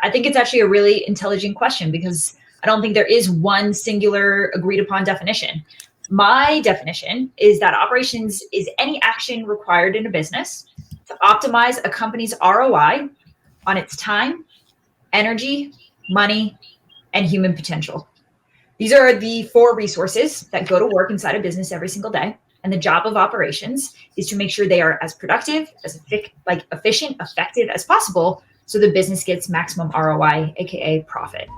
I think it's actually a really intelligent question because I don't think there is one singular agreed upon definition. My definition is that operations is any action required in a business to optimize a company's ROI on its time, energy, money, and human potential. These are the four resources that go to work inside a business every single day. And the job of operations is to make sure they are as productive, as efficient, effective as possible, so the business gets maximum ROI, aka profit.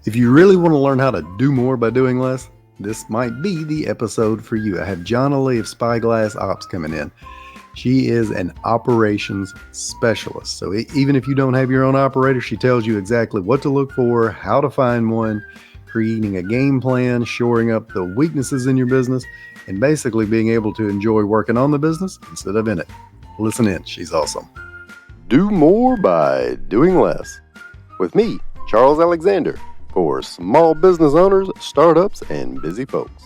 If you really want to learn how to do more by doing less, this might be the episode for you. I have Jhana Li of Spyglass Ops coming in. She is an operations specialist. So even if you don't have your own operator, she tells you exactly what to look for, how to find one, creating a game plan, shoring up the weaknesses in your business, and basically being able to enjoy working on the business instead of in it. Listen in. She's awesome. Do more by doing less. With me, Charles Alexander, for small business owners, startups, and busy folks.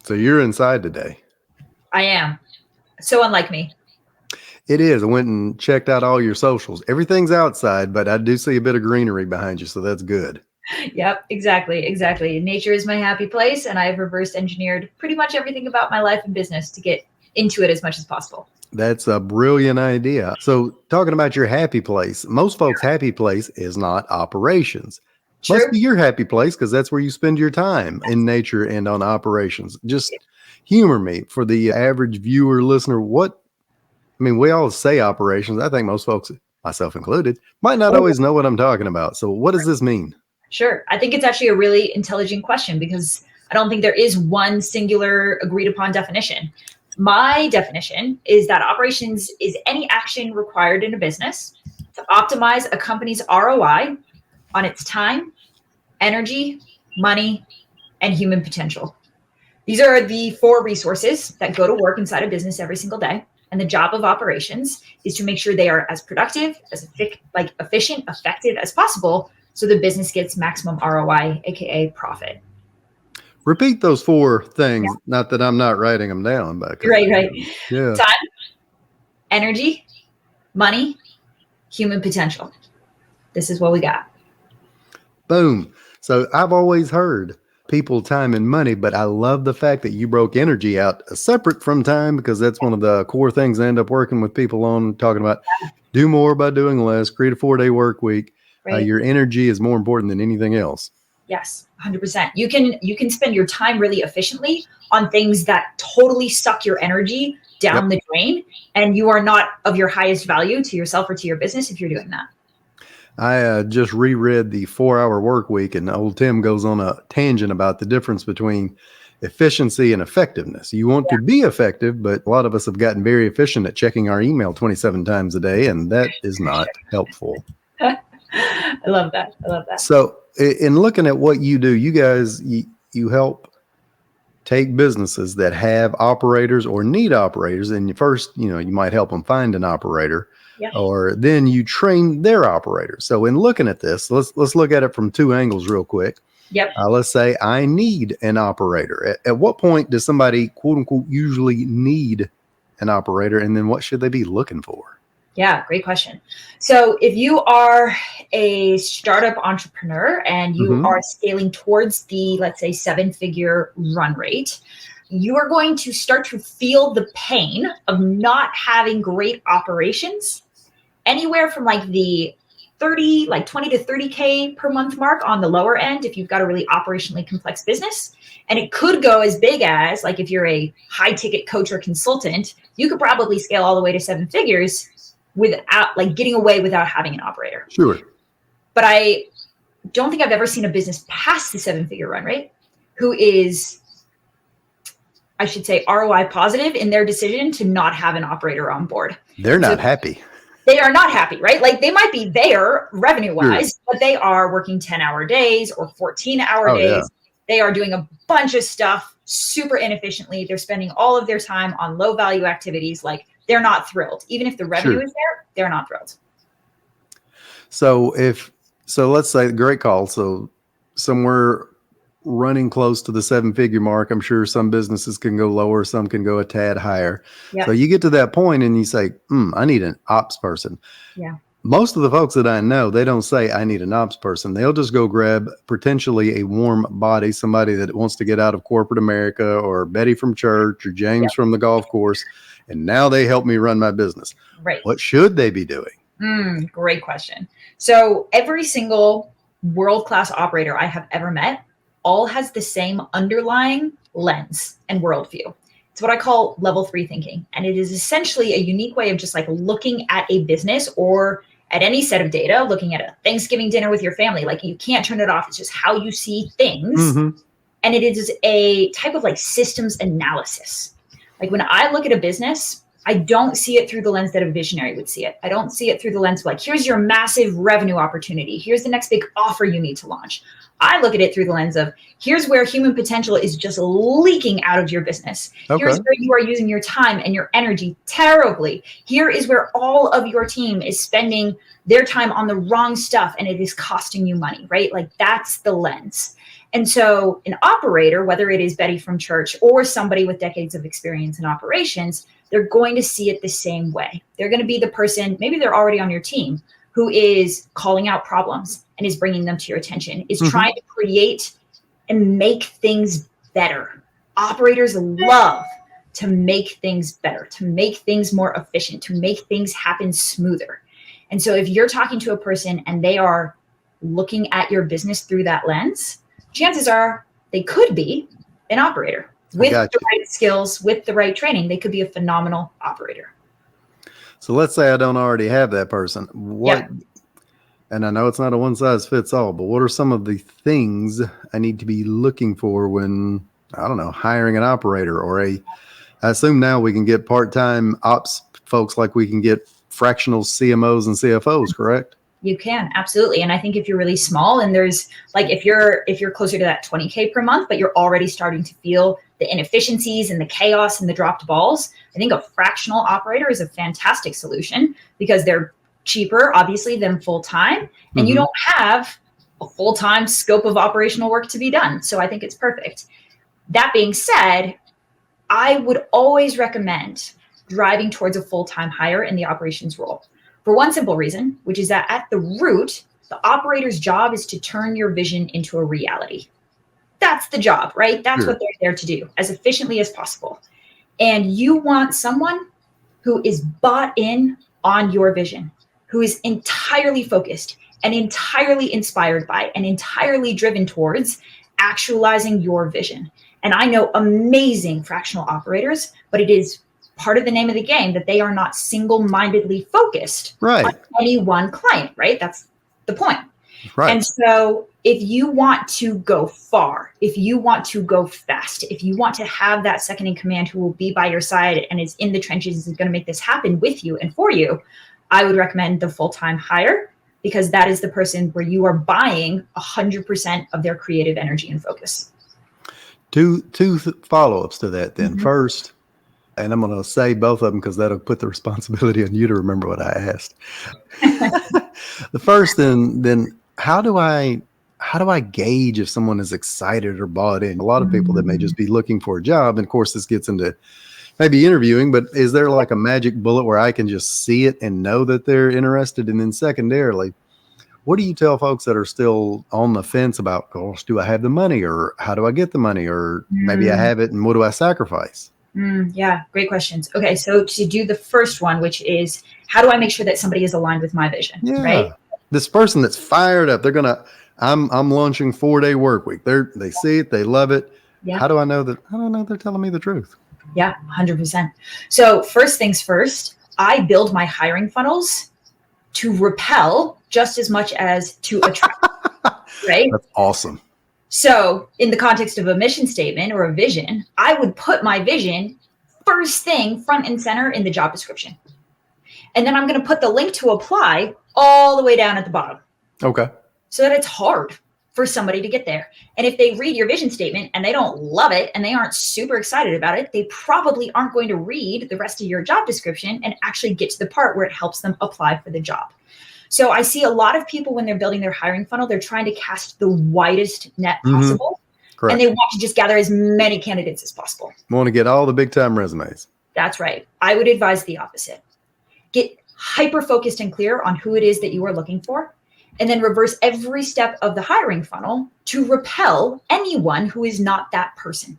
So you're inside today. I am. So unlike me. It is. I went and checked out all your socials. Everything's outside, but I do see a bit of greenery behind you, so that's good. Yep, exactly. Nature is my happy place, and I've reverse engineered pretty much everything about my life and business to get into it as much as possible. That's a brilliant idea. So talking about your happy place, most folks' happy place is not operations. True. Must be your happy place because that's where you spend your time in nature and on operations. Just humor me for the average viewer, listener. We all say operations. I think most folks, myself included, might not always know what I'm talking about. So what does this mean? Sure. I think it's actually a really intelligent question because I don't think there is one singular agreed upon definition. My definition is that operations is any action required in a business to optimize a company's ROI on its time, energy, money, and human potential. These are the four resources that go to work inside a business every single day. And the job of operations is to make sure they are as productive, as efficient, effective as possible, so the business gets maximum ROI, aka profit. Repeat those four things. Yeah. Not that I'm not writing them down. But right. Yeah. Time, energy, money, human potential. This is what we got. Boom. So I've always heard people, time, and money, but I love the fact that you broke energy out separate from time because that's one of the core things I end up working with people on, talking about do more by doing less, create a 4-day work week. Right. Your energy is more important than anything else. Yes, 100%. You can spend your time really efficiently on things that totally suck your energy down the drain, and you are not of your highest value to yourself or to your business if you're doing that. I just reread the 4-hour work week, and old Tim goes on a tangent about the difference between efficiency and effectiveness. You want to be effective, but a lot of us have gotten very efficient at checking our email 27 times a day, and that is not helpful. I love that. So in looking at what you do, you guys, you help take businesses that have operators or need operators. And first, you might help them find an operator, or then you train their operators. So in looking at this, let's look at it from two angles real quick. Yep. Let's say I need an operator. At what point does somebody, quote unquote, usually need an operator? And then what should they be looking for? Yeah, great question. So if you are a startup entrepreneur and you are scaling towards the, let's say, 7-figure run rate, you are going to start to feel the pain of not having great operations anywhere from the 20 to 30K per month mark on the lower end if you've got a really operationally complex business. And it could go as big as, if you're a high ticket coach or consultant, you could probably scale all the way to 7 figures without getting away without having an operator. Sure. But I don't think I've ever seen a business past the 7-figure run rate who is, I should say, ROI positive in their decision to not have an operator on board. They're not happy. They are not happy, right? They might be there revenue wise, but they are working 10-hour days or 14-hour days. Yeah. They are doing a bunch of stuff super inefficiently. They're spending all of their time on low value activities. They're not thrilled. Even if the revenue is there, they're not thrilled. So let's say, great call. So somewhere running close to the 7-figure mark, I'm sure some businesses can go lower, some can go a tad higher. Yep. So you get to that point and you say, I need an ops person. Yeah. Most of the folks that I know, they don't say, I need an ops person. They'll just go grab potentially a warm body, somebody that wants to get out of corporate America, or Betty from church, or James from the golf course. And now they help me run my business. Right. What should they be doing? Great question. So every single world-class operator I have ever met all has the same underlying lens and worldview. It's what I call level 3 thinking. And it is essentially a unique way of just like looking at a business or at any set of data, looking at a Thanksgiving dinner with your family. Like you can't turn it off. It's just how you see things. And it is a type of like systems analysis. Like when I look at a business, I don't see it through the lens that a visionary would see it. I don't see it through the lens of like, here's your massive revenue opportunity. Here's the next big offer you need to launch. I look at it through the lens of here's where human potential is just leaking out of your business. Here's where you are using your time and your energy terribly. Here is where all of your team is spending their time on the wrong stuff and it is costing you money, right? Like that's the lens. And so an operator, whether it is Betty from church or somebody with decades of experience in operations, they're going to see it the same way. They're going to be the person, maybe they're already on your team, who is calling out problems and is bringing them to your attention, is trying to create and make things better. Operators love to make things better, to make things more efficient, to make things happen smoother. And so if you're talking to a person and they are looking at your business through that lens, chances are they could be an operator with the right skills, with the right training. They could be a phenomenal operator. So let's say I don't already have that person. And I know it's not a one size fits all, but what are some of the things I need to be looking for when, I don't know, hiring an operator or I assume now we can get part-time ops folks like we can get fractional CMOs and CFOs, correct? You can, absolutely. And I think if you're really small and there's like, if you're closer to that 20K per month, but you're already starting to feel the inefficiencies and the chaos and the dropped balls, I think a fractional operator is a fantastic solution because they're cheaper, obviously, than full-time. And you don't have a full-time scope of operational work to be done. So I think it's perfect. That being said, I would always recommend driving towards a full-time hire in the operations role. For one simple reason, which is that at the root, the operator's job is to turn your vision into a reality. That's the job, right? That's what they're there to do as efficiently as possible. And you want someone who is bought in on your vision, who is entirely focused and entirely inspired by and entirely driven towards actualizing your vision. And I know amazing fractional operators, but it is part of the name of the game that they are not single-mindedly focused on any one client, right? That's the point. Right. And so if you want to go far, if you want to go fast, if you want to have that second in command who will be by your side and is in the trenches and is going to make this happen with you and for you, I would recommend the full-time hire because that is the person where you are buying 100% of their creative energy and focus. Two follow-ups to that then. First, and I'm going to say both of them because that'll put the responsibility on you to remember what I asked. The first, then how do I gauge if someone is excited or bought in? A lot of people that may just be looking for a job, and of course this gets into maybe interviewing, but is there like a magic bullet where I can just see it and know that they're interested? And then secondarily, what do you tell folks that are still on the fence about, gosh, do I have the money, or how do I get the money, or maybe I have it and what do I sacrifice? Yeah, great questions. Okay, so to do the first one, which is how do I make sure that somebody is aligned with my vision, right? This person that's fired up, I'm launching 4-day work week. They see it, they love it. Yeah. How do I know that? I don't know they're telling me the truth. Yeah, 100%. So first things first, I build my hiring funnels to repel just as much as to attract, right? That's awesome. So in the context of a mission statement or a vision, I would put my vision first thing front and center in the job description. And then I'm going to put the link to apply all the way down at the bottom. Okay. So that it's hard for somebody to get there. And if they read your vision statement and they don't love it and they aren't super excited about it, they probably aren't going to read the rest of your job description and actually get to the part where it helps them apply for the job. So I see a lot of people when they're building their hiring funnel, they're trying to cast the widest net possible. Correct. And they want to just gather as many candidates as possible. Want to get all the big time resumes. That's right. I would advise the opposite. Get hyper focused and clear on who it is that you are looking for, and then reverse every step of the hiring funnel to repel anyone who is not that person.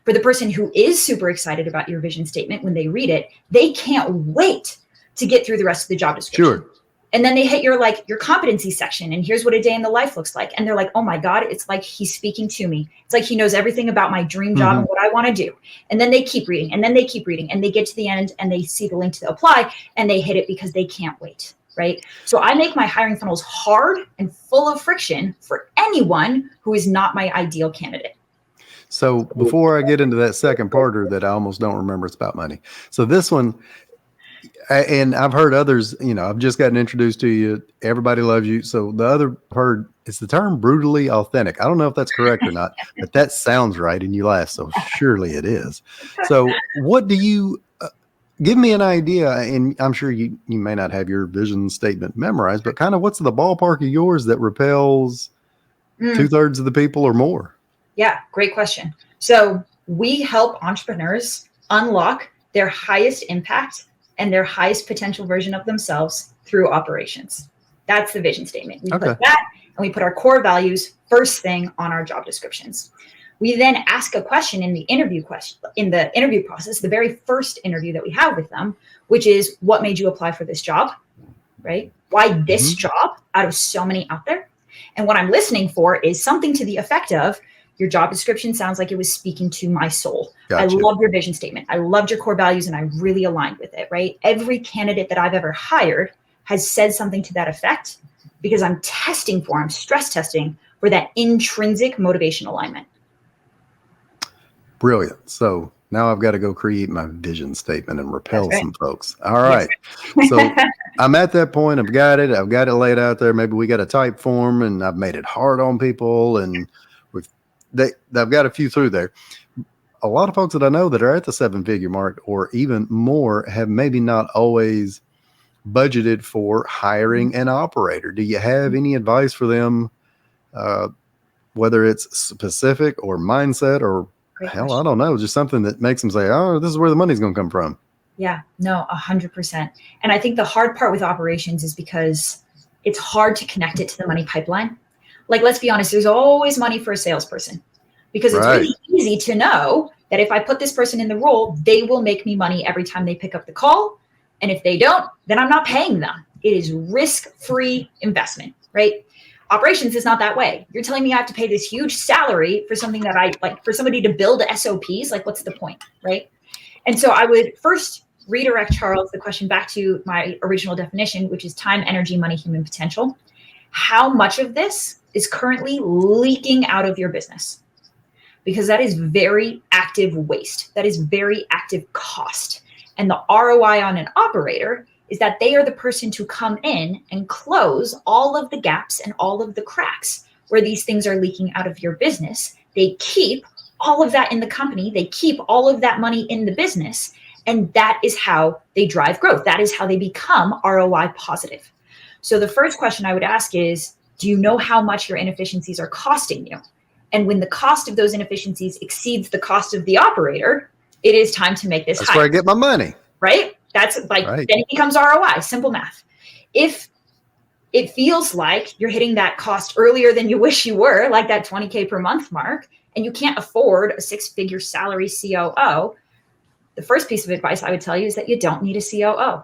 For the person who is super excited about your vision statement, when they read it, they can't wait to get through the rest of the job description. Sure. And then they hit your competency section, and here's what a day in the life looks like. And they're like, oh my God, it's like he's speaking to me. It's like he knows everything about my dream job and what I want to do. And then they keep reading, and then they keep reading, and they get to the end and they see the link to apply, and they hit it because they can't wait, right? So I make my hiring funnels hard and full of friction for anyone who is not my ideal candidate. So before I get into that second parter that I almost don't remember, it's about money. So this one, and I've heard others, I've just gotten introduced to you. Everybody loves you. So the other heard, it's the term brutally authentic. I don't know if that's correct or not, but that sounds right. And you laugh. So surely it is. So what do you, give me an idea, and I'm sure you may not have your vision statement memorized, but kind of what's the ballpark of yours that repels 2/3 of the people or more? Yeah, great question. So we help entrepreneurs unlock their highest impact and their highest potential version of themselves through operations. That's the vision statement. We put that, and we put our core values first thing on our job descriptions. We then ask a question in the interview process, the very first interview that we have with them, which is, what made you apply for this job, right? Why this job out of so many out there? And what I'm listening for is something to the effect of, your job description sounds like it was speaking to my soul. Gotcha. I love your vision statement. I loved your core values, and I really aligned with it, right? Every candidate that I've ever hired has said something to that effect, because I'm stress testing for that intrinsic motivation alignment. Brilliant. So now I've got to go create my vision statement and repel some folks. All right. Yes. So I'm at that point. I've got it laid out there. Maybe we got a type form, and I've made it hard on people, and I've got a few through there. A lot of folks that I know that are at the 7-figure mark or even more have maybe not always budgeted for hiring an operator. Do you have any advice for them, whether it's specific or mindset or hell, I don't know, just something that makes them say, oh, this is where the money's going to come from? Yeah, no, 100%. And I think the hard part with operations is because it's hard to connect it to the money pipeline. Like, let's be honest, there's always money for a salesperson, because it's really easy to know that if I put this person in the role, they will make me money every time they pick up the call. And if they don't, then I'm not paying them. It is risk-free investment, right? Operations is not that way. You're telling me I have to pay this huge salary for something that I like, for somebody to build SOPs. Like, what's the point, right? And so I would first redirect, Charles, the question back to my original definition, which is time, energy, money, human potential. How much of this is currently leaking out of your business? Because that is very active waste. That is very active cost. And the ROI on an operator is that they are the person to come in and close all of the gaps and all of the cracks where these things are leaking out of your business. They keep all of that in the company. They keep all of that money in the business. And that is how they drive growth. That is how they become ROI positive. So the first question I would ask is, do you know how much your inefficiencies are costing you? And when the cost of those inefficiencies exceeds the cost of the operator, it is time to make this higher. That's where I get my money. Right? That's like, then it becomes ROI, simple math. If it feels like you're hitting that cost earlier than you wish you were, like that 20K per month mark, and you can't afford a 6-figure salary COO, the first piece of advice I would tell you is that you don't need a COO.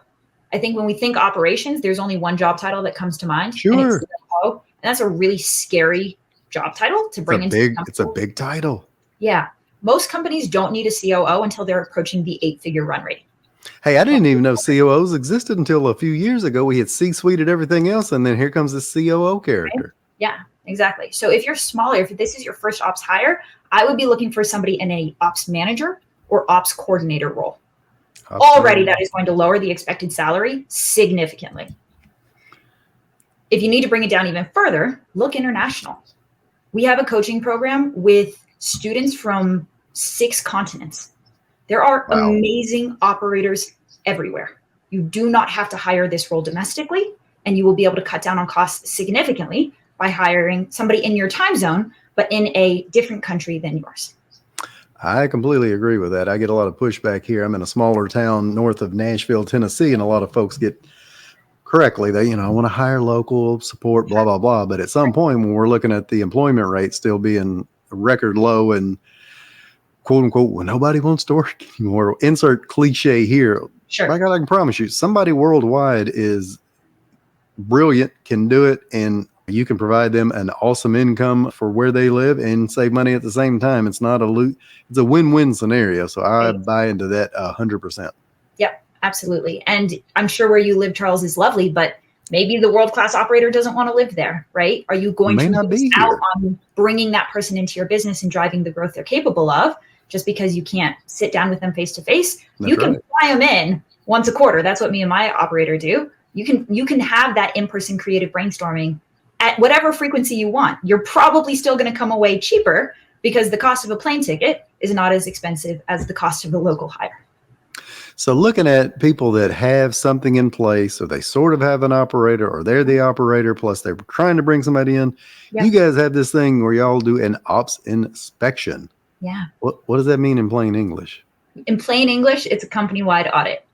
I think when we think operations, there's only one job title that comes to mind. Sure. And it's COO. And that's a really scary job title to bring into. It's a big title. Yeah. Most companies don't need a COO until they're approaching the 8-figure run rate. Hey, I didn't even know COOs existed until a few years ago. We had C-suite everything else, and then here comes this COO character. Right? Yeah, exactly. So if you're smaller, if this is your first ops hire, I would be looking for somebody in a ops manager or ops coordinator role. Already that is going to lower the expected salary significantly. If you need to bring it down even further, look international. We have a coaching program with students from 6 continents. There are amazing operators everywhere. You do not have to hire this role domestically, and you will be able to cut down on costs significantly by hiring somebody in your time zone, but in a different country than yours. I completely agree with that. I get a lot of pushback here. I'm in a smaller town north of Nashville, Tennessee, and a lot of folks get correctly. They, I want to hire local support, blah, blah, blah. But at some point when we're looking at the employment rate still being record low and quote unquote, well, nobody wants to work anymore. Insert cliche here. Sure. My God, I can promise you, somebody worldwide is brilliant, can do it, and you can provide them an awesome income for where they live and save money at the same time. It's not it's a win-win scenario. So I buy into that 100%. Yep, absolutely. And I'm sure where you live, Charles, is lovely, but maybe the world-class operator doesn't want to live there, right? Are you going to lose out on bringing that person into your business and driving the growth they're capable of just because you can't sit down with them face-to-face? You can fly them in once a quarter. That's what me and my operator do. You can have that in-person creative brainstorming at whatever frequency you want. You're probably still going to come away cheaper because the cost of a plane ticket is not as expensive as the cost of the local hire. So looking at people that have something in place, or they sort of have an operator, or they're the operator, plus they're trying to bring somebody in. Yep. You guys have this thing where y'all do an ops inspection. Yeah. What does that mean in plain English? In plain English, it's a company-wide audit.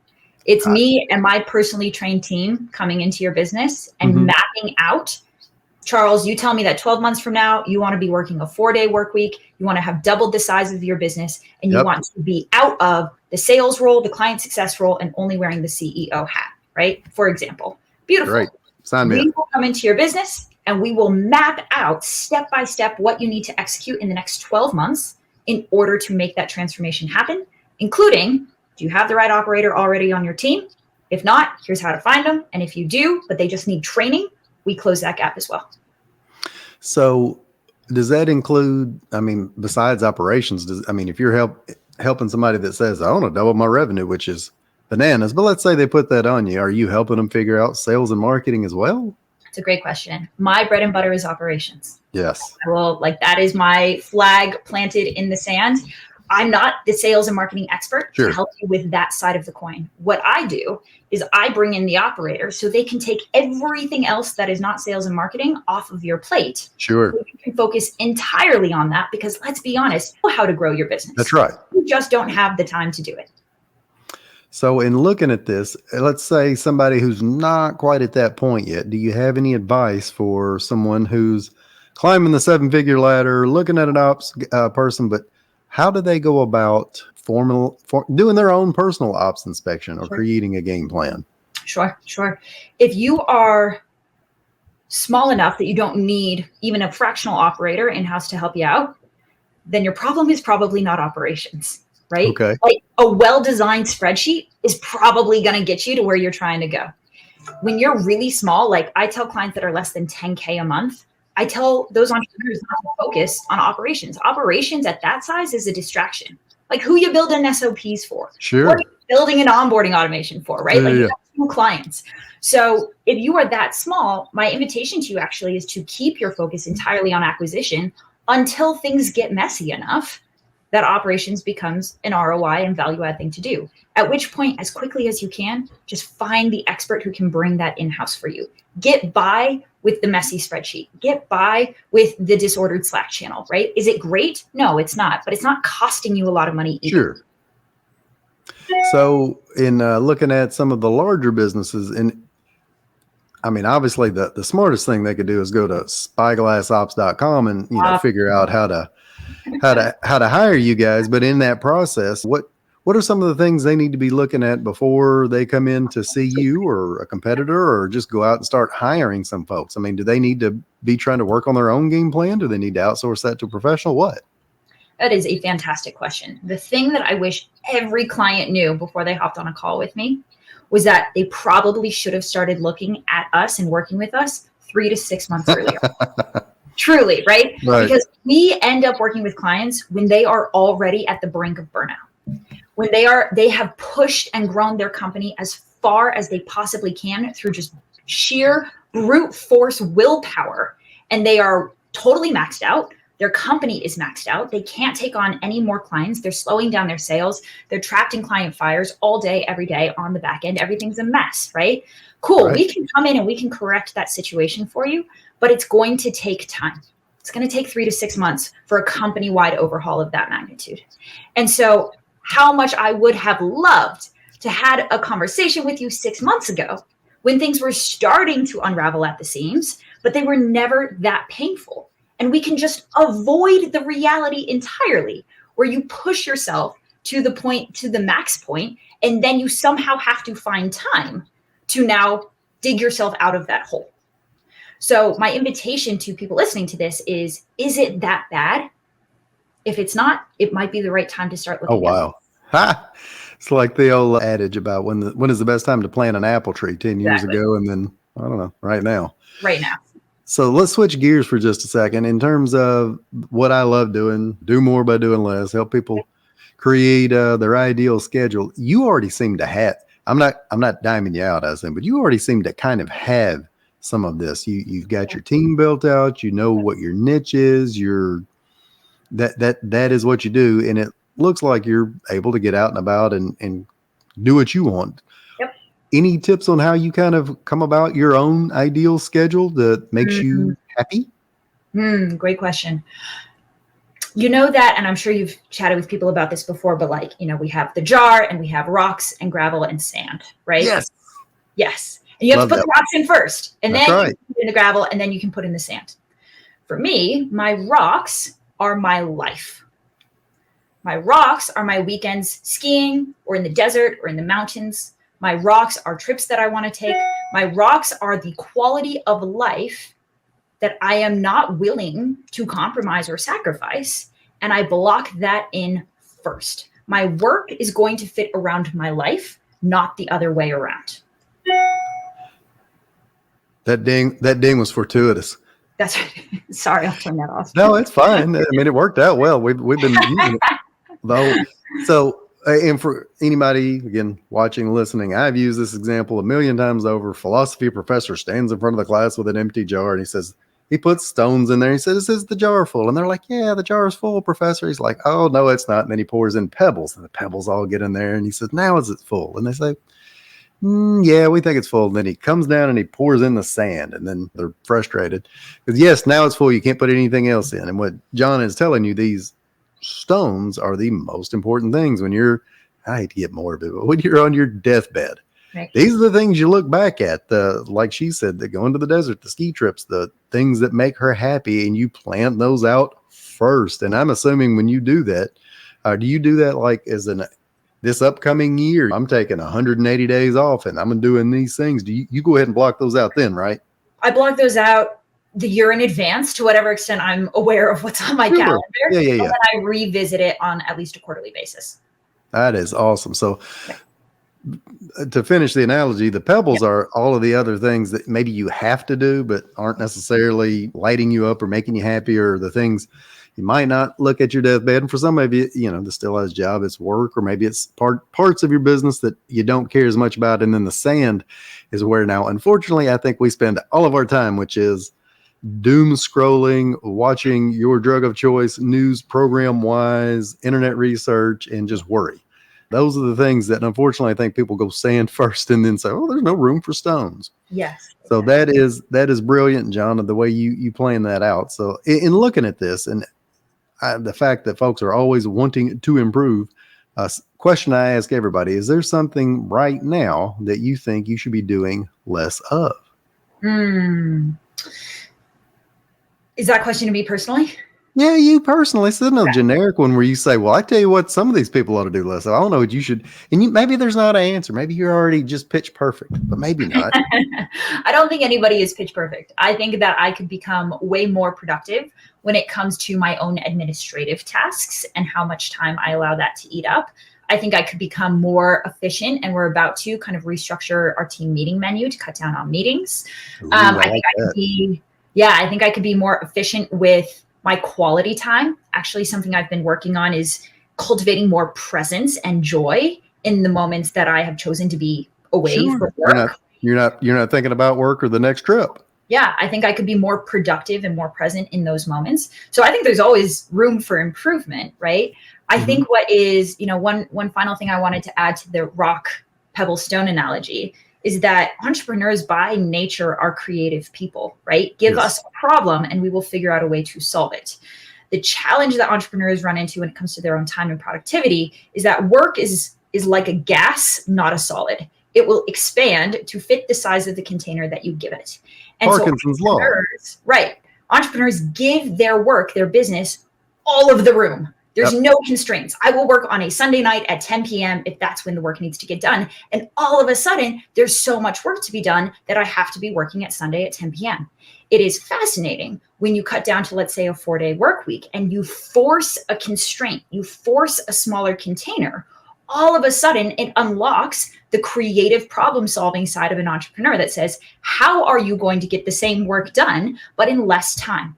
It's me and my personally trained team coming into your business and mapping out. Charles, you tell me that 12 months from now, you want to be working a 4-day work week. You want to have doubled the size of your business, and you want to be out of the sales role, the client success role, and only wearing the CEO hat, right? For example. Beautiful. Right. Sign me up. We will come into your business and we will map out step by step what you need to execute in the next 12 months in order to make that transformation happen, including, do you have the right operator already on your team? If not, here's how to find them. And if you do, but they just need training, we close that gap as well. So does that include, besides operations, if you're helping somebody that says, I want to double my revenue, which is bananas, but let's say they put that on you, are you helping them figure out sales and marketing as well? It's a great question. My bread and butter is operations. Yes. That is my flag planted in the sand. I'm not the sales and marketing expert to help you with that side of the coin. What I do is I bring in the operator so they can take everything else that is not sales and marketing off of your plate. Sure. So you can focus entirely on that because let's be honest, you know how to grow your business. That's right. You just don't have the time to do it. So in looking at this, let's say somebody who's not quite at that point yet, do you have any advice for someone who's climbing the 7-figure ladder, looking at an ops person, but how do they go about doing their own personal ops inspection or creating a game plan? Sure. If you are small enough that you don't need even a fractional operator in-house to help you out, then your problem is probably not operations, right? Okay. Like a well-designed spreadsheet is probably going to get you to where you're trying to go. When you're really small, like I tell clients that are less than 10K a month, I tell those entrepreneurs not to focus on operations. Operations at that size is a distraction. Like who you building SOPs for? Sure. What are you building an onboarding automation for, right? You have 2 clients. So if you are that small, my invitation to you actually is to keep your focus entirely on acquisition until things get messy enough that operations becomes an ROI and value add thing to do. At which point, as quickly as you can, just find the expert who can bring that in-house for you. Get by with the messy spreadsheet. Get by with the disordered Slack channel, right? Is it great? No, it's not, but it's not costing you a lot of money either. Sure. So in looking at some of the larger businesses, and obviously the smartest thing they could do is go to spyglassops.com and figure out how to hire you guys. But in that process, what are some of the things they need to be looking at before they come in to see you or a competitor, or just go out and start hiring some folks? Do they need to be trying to work on their own game plan? Do they need to outsource that to a professional? What? That is a fantastic question. The thing that I wish every client knew before they hopped on a call with me was that they probably should have started looking at us and working with us 3 to 6 months earlier. Truly, right? Because we end up working with clients when they are already at the brink of burnout. When they have pushed and grown their company as far as they possibly can through just sheer brute force willpower, and they are totally maxed out. Their company is maxed out. They can't take on any more clients. They're slowing down their sales. They're trapped in client fires all day, every day on the back end. Everything's a mess, right? Cool. Right. We can come in and we can correct that situation for you, but it's going to take time. It's going to take 3 to 6 months for a company-wide overhaul of that magnitude. And so how much I would have loved to had a conversation with you 6 months ago when things were starting to unravel at the seams, but they were never that painful. And we can just avoid the reality entirely, where you push yourself to the max point, and then you somehow have to find time to now dig yourself out of that hole. So my invitation to people listening to this is it that bad? If it's not, it might be the right time to start looking. Oh, wow. Ha! It's like the old adage about when is the best time to plant an apple tree 10 years ago, and then, I don't know, right now. Right now. So let's switch gears for just a second. In terms of what I love doing, do more by doing less, help people create their ideal schedule. You already seem to have, I'm not diming you out, I assume, but you already seem to kind of have some of this. You've got your team built out, you know what your niche is, that is what you do. And it looks like you're able to get out and about and do what you want. Yep. Any tips on how you kind of come about your own ideal schedule that makes you happy? Great question. You know that, and I'm sure you've chatted with people about this before, but like, we have the jar and we have rocks and gravel and sand, right? Yes. And you have to put the rocks in first, and then you can put in the gravel, and then you can put in the sand. For me, my rocks are my life. My rocks are my weekends skiing or in the desert or in the mountains. My rocks are trips that I want to take. My rocks are the quality of life that I am not willing to compromise or sacrifice. And I block that in first. My work is going to fit around my life, not the other way around. That ding was fortuitous. That's right. Sorry, I'll turn that off. No, it's fine. I mean, it worked out well. We've been using it though. So, and for anybody again watching, listening, I've used this example a million times over. Philosophy professor stands in front of the class with an empty jar, and he says he puts stones in there. He says, "Is the jar full?" And they're like, "Yeah, the jar is full, professor." He's like, "Oh no, it's not." And then he pours in pebbles, and the pebbles all get in there, and he says, "Now is it full?" And they say, "Yeah, we think it's full." And then he comes down and he pours in the sand, and then they're frustrated because yes, now it's full. You can't put anything else in. And what John is telling you, these stones are the most important things when you're, I hate to get morbid, but when you're on your deathbed. Right. These are the things you look back at, like she said, the going to the desert, the ski trips, the things that make her happy, and you plant those out first. And I'm assuming when you do that, do you do that like as this upcoming year, I'm taking 180 days off and I'm doing these things. Do you go ahead and block those out then, right? I block those out the year in advance to whatever extent I'm aware of what's on my calendar. Yeah. And then I revisit it on at least a quarterly basis. That is awesome. So to finish the analogy, the pebbles are all of the other things that maybe you have to do, but aren't necessarily lighting you up or making you happy, or the things you might not look at your deathbed. And for some of you, the still has job, it's work, or maybe it's parts of your business that you don't care as much about. And then the sand is where now, unfortunately, I think we spend all of our time, which is doom scrolling, watching your drug of choice, news program wise, internet research, and just worry. Those are the things that, unfortunately, I think people go sand first and then say, "Oh, there's no room for stones." Yes. So that is brilliant, John, the way you plan that out. So in looking at this and the fact that folks are always wanting to improve, question I ask everybody: is there something right now that you think you should be doing less of? Is that question to me personally? Yeah, you personally. It's no generic one where you say, "Well, I tell you what, some of these people ought to do less of." I don't know what you should. And maybe there's not an answer. Maybe you're already just pitch perfect, but maybe not. I don't think anybody is pitch perfect. I think that I could become way more productive when it comes to my own administrative tasks and how much time I allow that to eat up. I think I could become more efficient, and we're about to kind of restructure our team meeting menu to cut down on meetings. I think I could be more efficient with my quality time. Actually, something I've been working on is cultivating more presence and joy in the moments that I have chosen to be away from work. You're not thinking about work or the next trip. Yeah, I think I could be more productive and more present in those moments. So I think there's always room for improvement, right? I think what is, one final thing I wanted to add to the rock, pebble, stone analogy is that entrepreneurs by nature are creative people, right? Give us a problem and we will figure out a way to solve it. The challenge that entrepreneurs run into when it comes to their own time and productivity is that work is like a gas, not a solid. it will expand to fit the size of the container that you give it. And Parkinson's law. Right. Entrepreneurs give their work, their business, all of the room. There's no constraints. I will work on a Sunday night at 10 p.m. if that's when the work needs to get done. And all of a sudden, there's so much work to be done that I have to be working at Sunday at 10 p.m. It is fascinating when you cut down to, let's say, a 4-day work week and you force a constraint, you force a smaller container. All of a sudden, it unlocks the creative problem-solving side of an entrepreneur that says, how are you going to get the same work done, but in less time?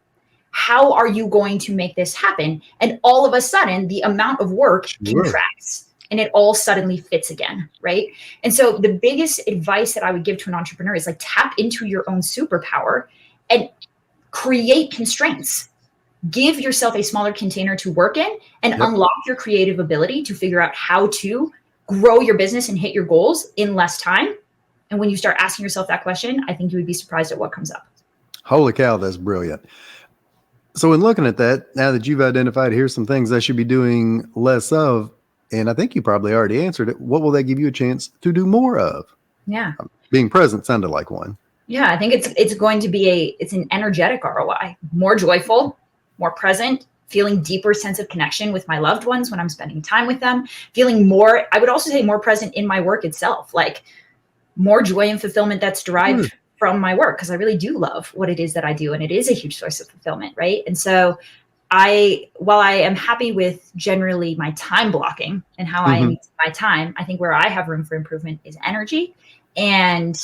How are you going to make this happen? And all of a sudden, the amount of work contracts and it all suddenly fits again, right? And so the biggest advice that I would give to an entrepreneur is like tap into your own superpower and create constraints. Give yourself a smaller container to work in and unlock your creative ability to figure out how to grow your business and hit your goals in less time. And when you start asking yourself that question, I think you would be surprised at what comes up. Holy cow, that's brilliant. So in looking at that, now that you've identified, here's some things I should be doing less of, and I think you probably already answered it. What will that give you a chance to do more of? Yeah. Being present sounded like one. Yeah, I think it's going to be it's an energetic ROI, more joyful, more present, feeling deeper sense of connection with my loved ones when I'm spending time with them, feeling more, I would also say more present in my work itself, like more joy and fulfillment that's derived from my work, because I really do love what it is that I do. And it is a huge source of fulfillment, right? And so while I am happy with generally my time blocking and how I use my time, I think where I have room for improvement is energy. And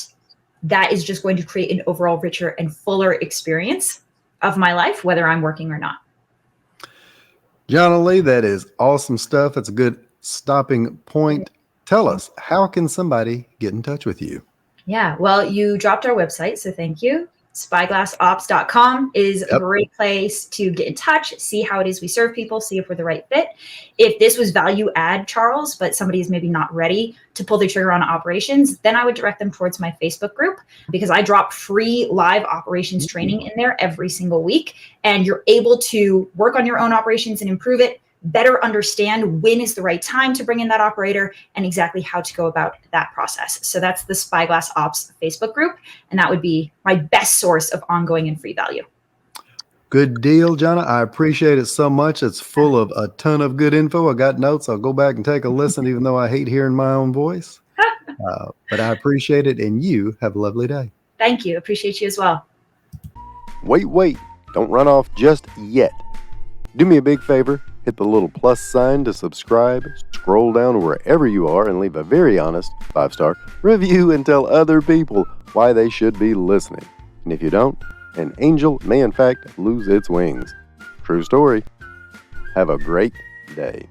that is just going to create an overall richer and fuller experience of my life, whether I'm working or not. Jhana Li, that is awesome stuff. It's a good stopping point. Tell us, how can somebody get in touch with you? Yeah, well, you dropped our website, so thank you. Spyglassops.com is a great place to get in touch, see how it is we serve people, see if we're the right fit. If this was value add, Charles, but somebody is maybe not ready to pull the trigger on operations, then I would direct them towards my Facebook group, because I drop free live operations training in there every single week. And you're able to work on your own operations and improve it, better understand when is the right time to bring in that operator and exactly how to go about that process. So that's the Spyglass Ops Facebook group. And that would be my best source of ongoing and free value. Good deal, Jhana. I appreciate it so much. It's full of a ton of good info. I got notes. I'll go back and take a listen, even though I hate hearing my own voice. But I appreciate it. And you have a lovely day. Thank you. Appreciate you as well. Wait. Don't run off just yet. Do me a big favor. Hit the little plus sign to subscribe, scroll down wherever you are, and leave a very honest 5-star review and tell other people why they should be listening. And if you don't, an angel may in fact lose its wings. True story. Have a great day.